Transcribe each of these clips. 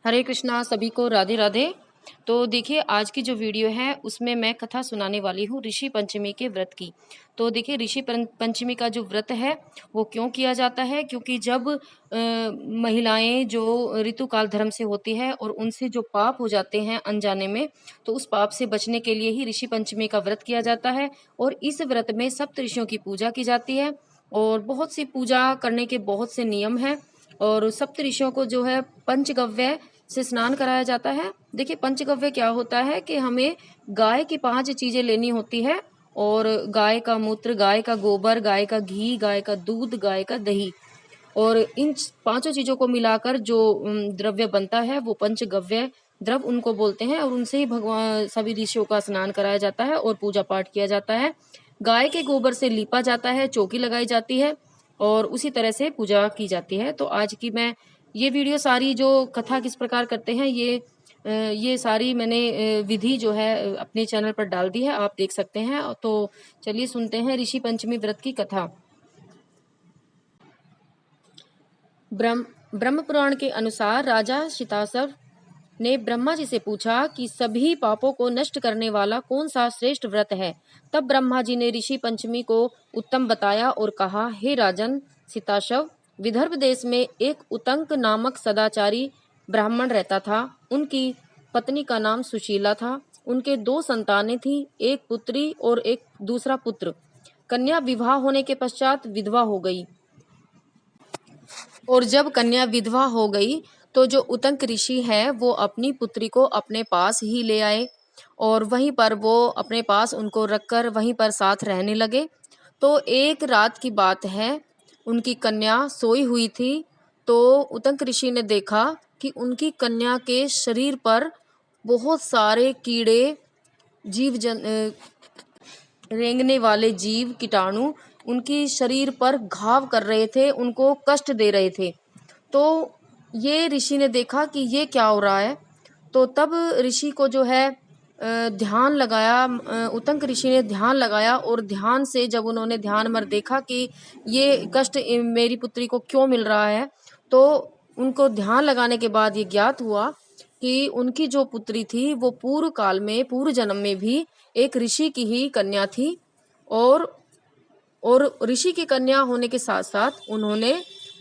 हरे कृष्णा, सभी को राधे राधे। तो देखिए, आज की जो वीडियो है उसमें मैं कथा सुनाने वाली हूँ ऋषि पंचमी के व्रत की। तो देखिए, ऋषि पंचमी का जो व्रत है वो क्यों किया जाता है, क्योंकि जब महिलाएं जो ऋतुकाल धर्म से होती है और उनसे जो पाप हो जाते हैं अनजाने में, तो उस पाप से बचने के लिए ही ऋषि पंचमी का व्रत किया जाता है। और इस व्रत में सप्त ऋषियों की पूजा की जाती है और बहुत सी पूजा करने के बहुत से नियम हैं। और सप्त ऋषियों को जो है पंचगव्य से स्नान कराया जाता है। देखिए, पंचगव्य क्या होता है कि हमें गाय की 5 चीजें लेनी होती है, और गाय का मूत्र, गाय का गोबर, गाय का घी, गाय का दूध, गाय का दही, और इन पांचों चीजों को मिलाकर जो द्रव्य बनता है वो पंचगव्य द्रव उनको बोलते हैं। और उनसे ही भगवान सभी ऋषियों का स्नान कराया जाता है और पूजा पाठ किया जाता है। गाय के गोबर से लीपा जाता है, चौकी लगाई जाती है और उसी तरह से पूजा की जाती है। तो आज की मैं ये वीडियो सारी जो कथा किस प्रकार करते हैं ये सारी मैंने विधि जो है अपने चैनल पर डाल दी है, आप देख सकते हैं। तो चलिए सुनते हैं ऋषि पंचमी व्रत की कथा। ब्रह्म पुराण के अनुसार राजा शितासव ने ब्रह्मा जी से पूछा कि सभी पापों को नष्ट करने वाला कौन सा श्रेष्ठ व्रत है। तब ब्रह्मा जी ने ऋषि पंचमी को उत्तम बताया और कहा, हे राजन शिताशव, विदर्भ देश में एक उतंक नामक सदाचारी ब्राह्मण रहता था। उनकी पत्नी का नाम सुशीला था। उनके 2 संतानें थीं, एक पुत्री और एक दूसरा पुत्र। कन्या विवाह होने के पश्चात विधवा हो गई, और जब कन्या विधवा हो गई तो जो उतंक ऋषि है वो अपनी पुत्री को अपने पास ही ले आए और वहीं पर वो अपने पास उनको रखकर वहीं पर साथ रहने लगे। तो एक रात की बात है, उनकी कन्या सोई हुई थी। तो उतंक ऋषि ने देखा कि उनकी कन्या के शरीर पर बहुत सारे कीड़े, रेंगने वाले जीव, कीटाणु उनकी शरीर पर घाव कर रहे थे, उनको कष्ट दे रहे थे। तो ये ऋषि ने देखा कि ये क्या हो रहा है। तो तब ऋषि को जो है ध्यान लगाया, उतंक ऋषि ने ध्यान लगाया और ध्यान से जब उन्होंने ध्यान मर देखा कि ये कष्ट मेरी पुत्री को क्यों मिल रहा है, तो उनको ध्यान लगाने के बाद ये ज्ञात हुआ कि उनकी जो पुत्री थी वो पूर्व काल में, पूर्व जन्म में भी एक ऋषि की ही कन्या थी। और ऋषि की कन्या होने के साथ साथ उन्होंने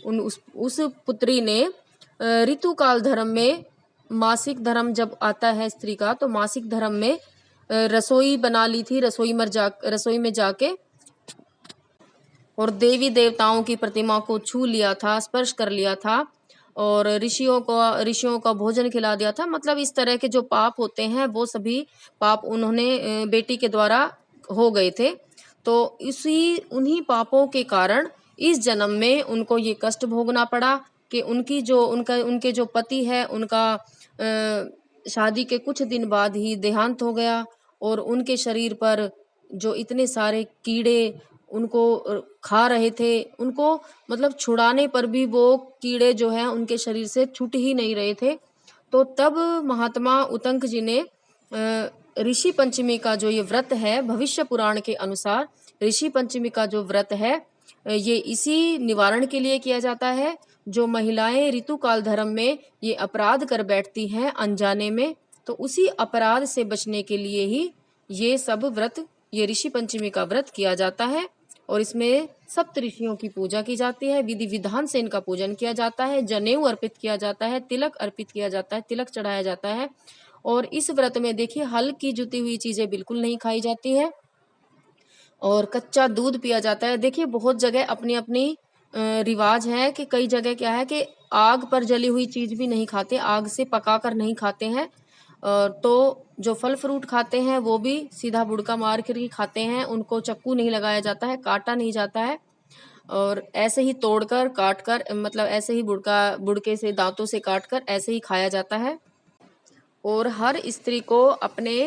उस पुत्री ने ऋतुकाल धर्म में, मासिक धर्म जब आता है स्त्री का, तो मासिक धर्म में रसोई बना ली थी। रसोई में जाके और देवी देवताओं की प्रतिमा को छू लिया था, स्पर्श कर लिया था और ऋषियों का भोजन खिला दिया था। मतलब इस तरह के जो पाप होते हैं वो सभी पाप उन्होंने बेटी के द्वारा हो गए थे। तो उन्हीं पापों के कारण इस जन्म में उनको ये कष्ट भोगना पड़ा कि उनके जो पति है, उनका शादी के कुछ दिन बाद ही देहांत हो गया और उनके शरीर पर जो इतने सारे कीड़े उनको खा रहे थे, उनको मतलब छुड़ाने पर भी वो कीड़े जो है उनके शरीर से छूट ही नहीं रहे थे। तो तब महात्मा उतंक जी ने ऋषि पंचमी का जो ये व्रत है, भविष्य पुराण के अनुसार ऋषि पंचमी का जो व्रत है ये इसी निवारण के लिए किया जाता है। जो महिलाएं ऋतुकाल धर्म में ये अपराध कर बैठती हैं अनजाने में, तो उसी अपराध से बचने के लिए ही ये सब व्रत, ये ऋषि पंचमी का व्रत किया जाता है। और इसमें सप्त ऋषियों की पूजा की जाती है, विधि विधान से इनका पूजन किया जाता है, जनेऊ अर्पित किया जाता है, तिलक अर्पित किया जाता है, तिलक चढ़ाया जाता है। और इस व्रत में देखिए, हल्की जुती हुई चीजें बिल्कुल नहीं खाई जाती है और कच्चा दूध पिया जाता है। देखिए, बहुत जगह अपनी अपनी रिवाज है कि कई जगह क्या है कि आग पर जली हुई चीज भी नहीं खाते, आग से पका कर नहीं खाते हैं। तो जो फल फ्रूट खाते हैं वो भी सीधा बुड़का मार कर ही खाते हैं, उनको चक्कू नहीं लगाया जाता है, काटा नहीं जाता है और ऐसे ही तोड़कर काट कर, मतलब ऐसे ही बुड़के से दांतों से काट कर ऐसे ही खाया जाता है। और हर स्त्री को अपने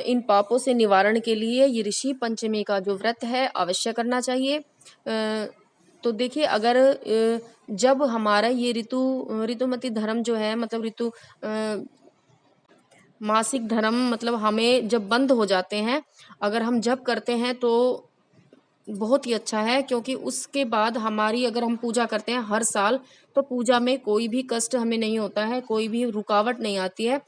इन पापों से निवारण के लिए ये ऋषि पंचमी का जो व्रत है अवश्य करना चाहिए। तो देखिए, अगर जब हमारा ये ऋतुमती धर्म जो है, मतलब मासिक धर्म, मतलब हमें जब बंद हो जाते हैं, अगर हम जब करते हैं तो बहुत ही अच्छा है, क्योंकि उसके बाद हमारी अगर हम पूजा करते हैं हर साल, तो पूजा में कोई भी कष्ट हमें नहीं होता है, कोई भी रुकावट नहीं आती है।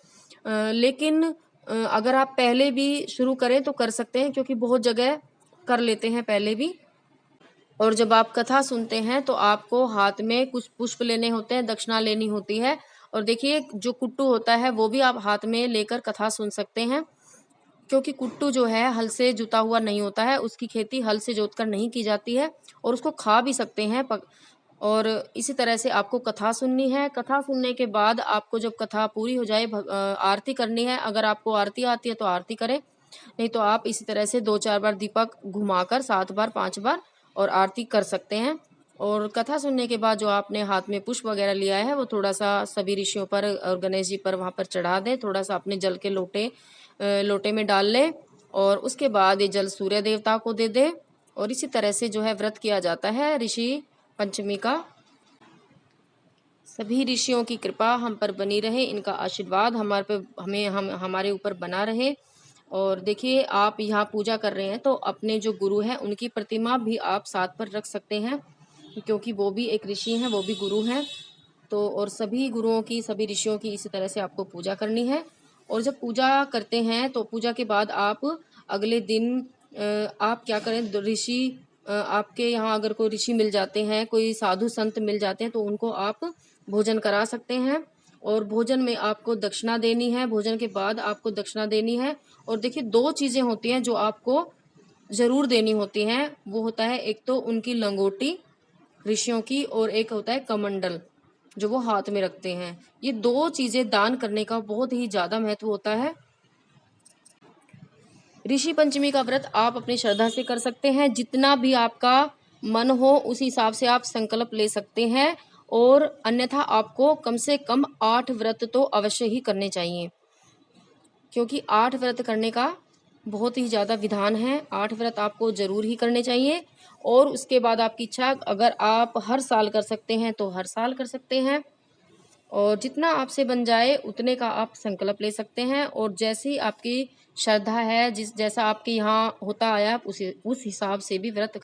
लेकिन अगर आप पहले भी शुरू करें तो कर सकते हैं, क्योंकि बहुत जगह कर लेते हैं पहले भी। और जब आप कथा सुनते हैं तो आपको हाथ में कुछ पुष्प लेने होते हैं, दक्षिणा लेनी होती है। और देखिए, जो कुट्टू होता है वो भी आप हाथ में लेकर कथा सुन सकते हैं, क्योंकि कुट्टू जो है हल से जुता हुआ नहीं होता है, उसकी खेती हल से जोतकर नहीं की जाती है, और उसको खा भी सकते हैं। और इसी तरह से आपको कथा सुननी है। कथा सुनने के बाद आपको जब कथा पूरी हो जाए, आरती करनी है। अगर आपको आरती आती है तो आरती करें, नहीं तो आप इसी तरह से 2-4 बार दीपक घुमाकर 7 बार 5 बार और आरती कर सकते हैं। और कथा सुनने के बाद जो आपने हाथ में पुष्प वगैरह लिया है वो थोड़ा सा सभी ऋषियों पर और गणेश जी पर वहाँ पर चढ़ा दें। थोड़ा सा अपने जल के लोटे में डाल लें, और उसके बाद ये जल सूर्य देवता को दे दे। और इसी तरह से जो है व्रत किया जाता है ऋषि पंचमी का। सभी ऋषियों की कृपा हम पर बनी रहे, इनका आशीर्वाद हमारे पे हमारे ऊपर बना रहे। और देखिए, आप यहाँ पूजा कर रहे हैं तो अपने जो गुरु हैं उनकी प्रतिमा भी आप साथ पर रख सकते हैं, क्योंकि वो भी एक ऋषि हैं, वो भी गुरु हैं। तो और सभी गुरुओं की, सभी ऋषियों की इसी तरह से आपको पूजा करनी है। और जब पूजा करते हैं तो पूजा के बाद आप अगले दिन आप क्या करें, ऋषि आपके यहाँ अगर कोई ऋषि मिल जाते हैं, कोई साधु संत मिल जाते हैं, तो उनको आप भोजन करा सकते हैं। और भोजन में आपको दक्षिणा देनी है, भोजन के बाद आपको दक्षिणा देनी है। और देखिए, 2 चीज़ें होती हैं जो आपको ज़रूर देनी होती हैं। वो होता है, एक तो उनकी लंगोटी ऋषियों की, और एक होता है कमंडल जो वो हाथ में रखते हैं। ये 2 चीज़ें दान करने का बहुत ही ज़्यादा महत्व होता है। ऋषि पंचमी का व्रत आप अपनी श्रद्धा से कर सकते हैं, जितना भी आपका मन हो उस हिसाब से आप संकल्प ले सकते हैं। और अन्यथा आपको कम से कम 8 व्रत तो अवश्य ही करने चाहिए, क्योंकि 8 व्रत करने का बहुत ही ज़्यादा विधान है। 8 व्रत आपको ज़रूर ही करने चाहिए। और उसके बाद आपकी इच्छा, अगर आप हर साल कर सकते हैं तो हर साल कर सकते हैं, और जितना आपसे बन जाए उतने का आप संकल्प ले सकते हैं। और जैसी आपकी श्रद्धा है, जैसा आपके यहाँ होता आया, उस हिसाब से भी व्रत